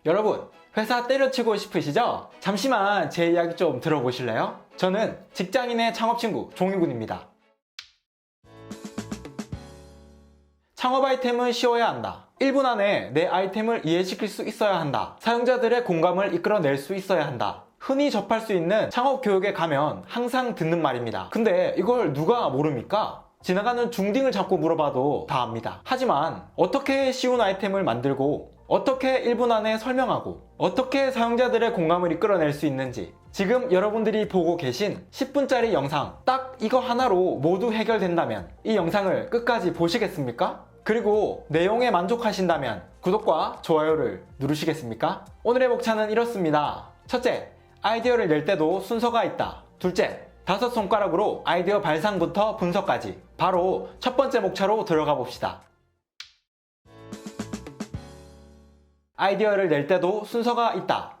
여러분, 회사 때려치고 싶으시죠? 잠시만 제 이야기 좀 들어보실래요? 저는 직장인의 창업친구 종희군입니다. 창업 아이템은 쉬워야 한다. 1분 안에 내 아이템을 이해시킬 수 있어야 한다. 사용자들의 공감을 이끌어낼 수 있어야 한다. 흔히 접할 수 있는 창업 교육에 가면 항상 듣는 말입니다. 근데 이걸 누가 모릅니까? 지나가는 중딩을 잡고 물어봐도 다 압니다. 하지만 어떻게 쉬운 아이템을 만들고 어떻게 1분 안에 설명하고 어떻게 사용자들의 공감을 이끌어낼 수 있는지 지금 여러분들이 보고 계신 10분짜리 영상 딱 이거 하나로 모두 해결된다면 이 영상을 끝까지 보시겠습니까? 그리고 내용에 만족하신다면 구독과 좋아요를 누르시겠습니까? 오늘의 목차는 이렇습니다. 첫째, 아이디어를 낼 때도 순서가 있다. 둘째, 5손가락으로 아이디어 발상부터 분석까지. 바로 첫 번째 목차로 들어가 봅시다. 아이디어를 낼 때도 순서가 있다.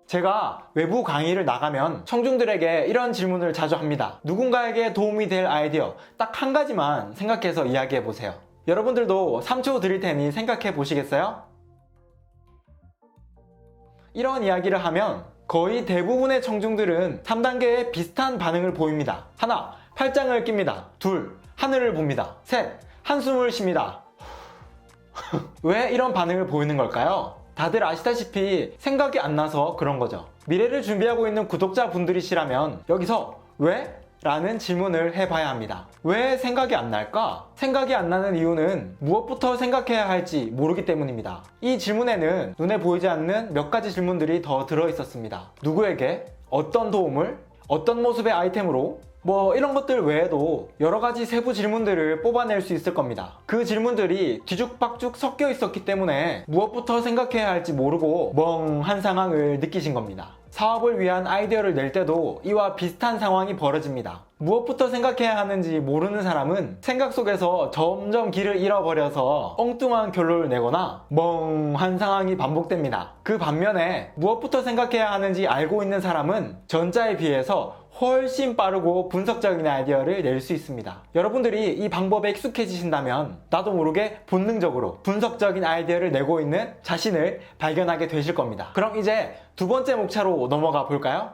제가 외부 강의를 나가면 청중들에게 이런 질문을 자주 합니다. 누군가에게 도움이 될 아이디어 딱 한 가지만 생각해서 이야기해 보세요. 여러분들도 3초 드릴 테니 생각해 보시겠어요? 이런 이야기를 하면 거의 대부분의 청중들은 3단계의 비슷한 반응을 보입니다. 하나, 팔짱을 낍니다. 둘, 하늘을 봅니다. 셋, 한숨을 쉽니다. 왜 이런 반응을 보이는 걸까요? 다들 아시다시피 생각이 안 나서 그런 거죠. 미래를 준비하고 있는 구독자분들이시라면 여기서 왜? 라는 질문을 해봐야 합니다. 왜 생각이 안 날까? 생각이 안 나는 이유는 무엇부터 생각해야 할지 모르기 때문입니다. 이 질문에는 눈에 보이지 않는 몇 가지 질문들이 더 들어있었습니다. 누구에게? 어떤 도움을? 어떤 모습의 아이템으로? 이런 것들 외에도 여러 가지 세부 질문들을 뽑아낼 수 있을 겁니다. 그 질문들이 뒤죽박죽 섞여 있었기 때문에 무엇부터 생각해야 할지 모르고 멍한 상황을 느끼신 겁니다. 사업을 위한 아이디어를 낼 때도 이와 비슷한 상황이 벌어집니다. 무엇부터 생각해야 하는지 모르는 사람은 생각 속에서 점점 길을 잃어버려서 엉뚱한 결론을 내거나 멍한 상황이 반복됩니다. 그 반면에 무엇부터 생각해야 하는지 알고 있는 사람은 전자에 비해서 훨씬 빠르고 분석적인 아이디어를 낼 수 있습니다. 여러분들이 이 방법에 익숙해지신다면 나도 모르게 본능적으로 분석적인 아이디어를 내고 있는 자신을 발견하게 되실 겁니다. 그럼 이제 두 번째 목차로 넘어가 볼까요?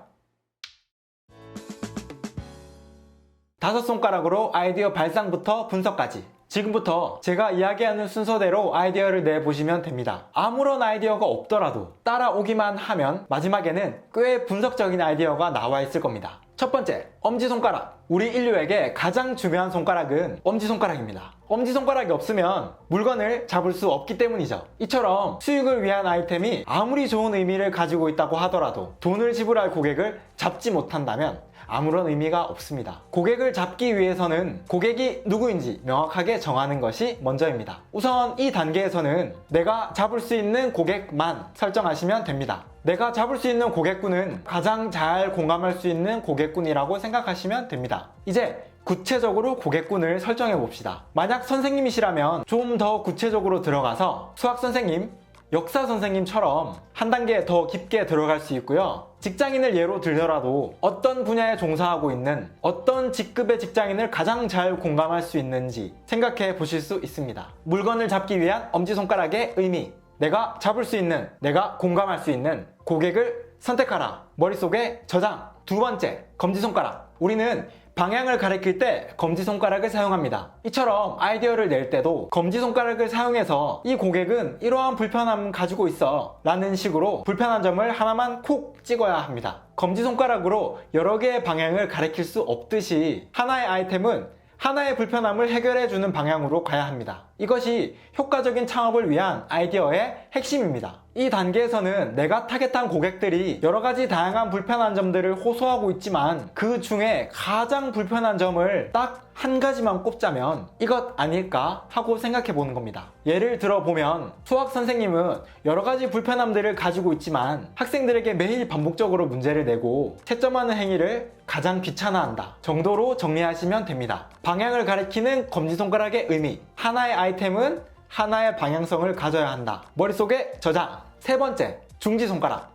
5손가락으로 아이디어 발상부터 분석까지. 지금부터 제가 이야기하는 순서대로 아이디어를 내보시면 됩니다. 아무런 아이디어가 없더라도 따라오기만 하면 마지막에는 꽤 분석적인 아이디어가 나와 있을 겁니다. 첫 번째, 엄지손가락. 우리 인류에게 가장 중요한 손가락은 엄지손가락입니다. 엄지손가락이 없으면 물건을 잡을 수 없기 때문이죠. 이처럼 수익을 위한 아이템이 아무리 좋은 의미를 가지고 있다고 하더라도 돈을 지불할 고객을 잡지 못한다면 아무런 의미가 없습니다. 고객을 잡기 위해서는 고객이 누구인지 명확하게 정하는 것이 먼저입니다. 우선 이 단계에서는 내가 잡을 수 있는 고객만 설정하시면 됩니다. 내가 잡을 수 있는 고객군은 가장 잘 공감할 수 있는 고객군이라고 생각하시면 됩니다. 이제 구체적으로 고객군을 설정해 봅시다. 만약 선생님이시라면 좀 더 구체적으로 들어가서 수학 선생님, 역사 선생님처럼 한 단계 더 깊게 들어갈 수 있고요. 직장인을 예로 들더라도 어떤 분야에 종사하고 있는 어떤 직급의 직장인을 가장 잘 공감할 수 있는지 생각해 보실 수 있습니다. 물건을 잡기 위한 엄지손가락의 의미, 내가 잡을 수 있는, 내가 공감할 수 있는 고객을 선택하라. 머릿속에 저장. 두 번째, 검지손가락. 우리는 방향을 가리킬 때 검지손가락을 사용합니다. 이처럼 아이디어를 낼 때도 검지손가락을 사용해서 이 고객은 이러한 불편함을 가지고 있어 라는 식으로 불편한 점을 하나만 콕 찍어야 합니다. 검지손가락으로 여러 개의 방향을 가리킬 수 없듯이 하나의 아이템은 하나의 불편함을 해결해주는 방향으로 가야 합니다. 이것이 효과적인 창업을 위한 아이디어의 핵심입니다. 이 단계에서는 내가 타겟한 고객들이 여러 가지 다양한 불편한 점들을 호소하고 있지만 그 중에 가장 불편한 점을 딱 한 가지만 꼽자면 이것 아닐까 하고 생각해 보는 겁니다. 예를 들어 보면 수학 선생님은 여러 가지 불편함들을 가지고 있지만 학생들에게 매일 반복적으로 문제를 내고 채점하는 행위를 가장 귀찮아한다 정도로 정리하시면 됩니다. 방향을 가리키는 검지손가락의 의미, 하나의 아이템은 하나의 방향성을 가져야 한다. 머릿속에 저장. 세 번째, 중지손가락.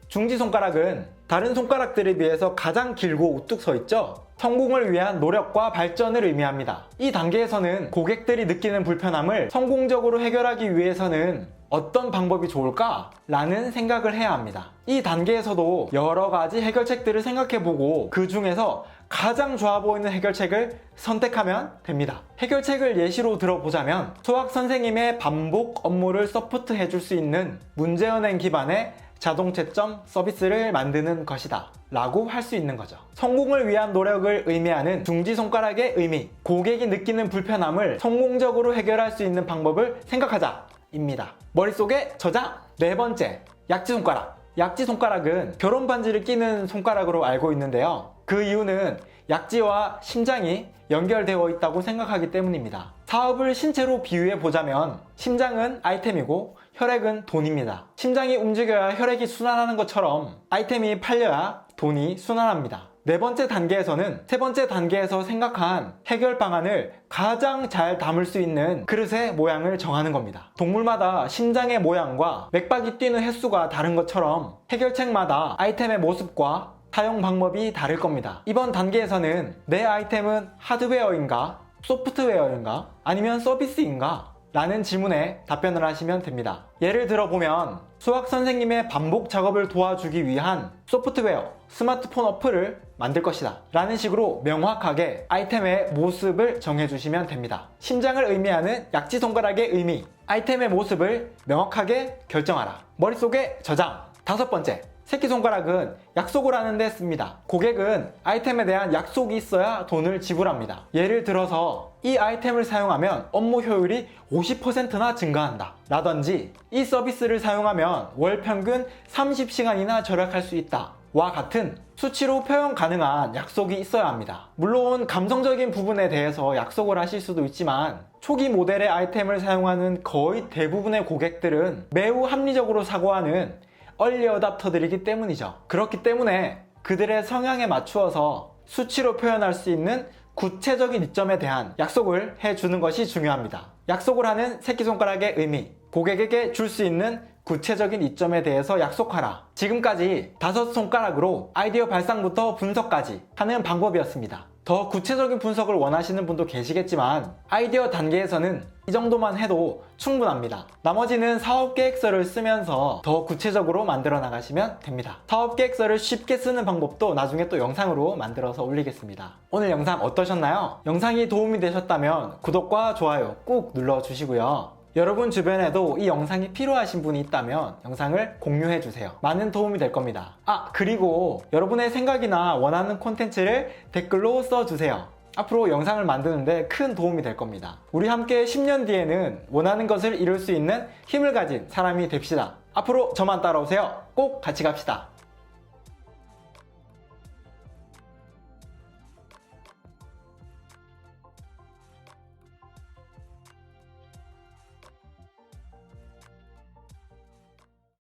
중지손가락은 다른 손가락들에 비해서 가장 길고 우뚝 서 있죠? 성공을 위한 노력과 발전을 의미합니다. 이 단계에서는 고객들이 느끼는 불편함을 성공적으로 해결하기 위해서는 어떤 방법이 좋을까? 라는 생각을 해야 합니다. 이 단계에서도 여러 가지 해결책들을 생각해보고 그 중에서 가장 좋아 보이는 해결책을 선택하면 됩니다. 해결책을 예시로 들어보자면 수학 선생님의 반복 업무를 서포트해 줄 수 있는 문제은행 기반의 자동 채점 서비스를 만드는 것이다 라고 할 수 있는 거죠. 성공을 위한 노력을 의미하는 중지손가락의 의미, 고객이 느끼는 불편함을 성공적으로 해결할 수 있는 방법을 생각하자 입니다. 머릿속에 저장! 네 번째, 약지손가락. 약지손가락은 결혼 반지를 끼는 손가락으로 알고 있는데요. 그 이유는 약지와 심장이 연결되어 있다고 생각하기 때문입니다. 사업을 신체로 비유해 보자면 심장은 아이템이고 혈액은 돈입니다. 심장이 움직여야 혈액이 순환하는 것처럼 아이템이 팔려야 돈이 순환합니다. 네 번째 단계에서는 세 번째 단계에서 생각한 해결 방안을 가장 잘 담을 수 있는 그릇의 모양을 정하는 겁니다. 동물마다 심장의 모양과 맥박이 뛰는 횟수가 다른 것처럼 해결책마다 아이템의 모습과 사용 방법이 다를 겁니다. 이번 단계에서는 내 아이템은 하드웨어인가? 소프트웨어인가? 아니면 서비스인가? 라는 질문에 답변을 하시면 됩니다. 예를 들어보면 수학 선생님의 반복 작업을 도와주기 위한 소프트웨어, 스마트폰 어플을 만들 것이다 라는 식으로 명확하게 아이템의 모습을 정해주시면 됩니다. 심장을 의미하는 약지손가락의 의미, 아이템의 모습을 명확하게 결정하라. 머릿속에 저장. 다섯 번째, 새끼손가락은 약속을 하는 데 씁니다. 고객은 아이템에 대한 약속이 있어야 돈을 지불합니다. 예를 들어서 이 아이템을 사용하면 업무 효율이 50%나 증가한다 라든지 이 서비스를 사용하면 월 평균 30시간이나 절약할 수 있다 와 같은 수치로 표현 가능한 약속이 있어야 합니다. 물론 감성적인 부분에 대해서 약속을 하실 수도 있지만 초기 모델의 아이템을 사용하는 거의 대부분의 고객들은 매우 합리적으로 사고하는 얼리 어답터들이기 때문이죠. 그렇기 때문에 그들의 성향에 맞추어서 수치로 표현할 수 있는 구체적인 이점에 대한 약속을 해주는 것이 중요합니다. 약속을 하는 새끼손가락의 의미, 고객에게 줄 수 있는 구체적인 이점에 대해서 약속하라. 지금까지 5손가락으로 아이디어 발상부터 분석까지 하는 방법이었습니다. 더 구체적인 분석을 원하시는 분도 계시겠지만 아이디어 단계에서는 이 정도만 해도 충분합니다. 나머지는 사업계획서를 쓰면서 더 구체적으로 만들어 나가시면 됩니다. 사업계획서를 쉽게 쓰는 방법도 나중에 또 영상으로 만들어서 올리겠습니다. 오늘 영상 어떠셨나요? 영상이 도움이 되셨다면 구독과 좋아요 꾹 눌러주시고요. 여러분 주변에도 이 영상이 필요하신 분이 있다면 영상을 공유해 주세요. 많은 도움이 될 겁니다. 그리고 여러분의 생각이나 원하는 콘텐츠를 댓글로 써주세요. 앞으로 영상을 만드는데 큰 도움이 될 겁니다. 우리 함께 10년 뒤에는 원하는 것을 이룰 수 있는 힘을 가진 사람이 됩시다. 앞으로 저만 따라오세요. 꼭 같이 갑시다.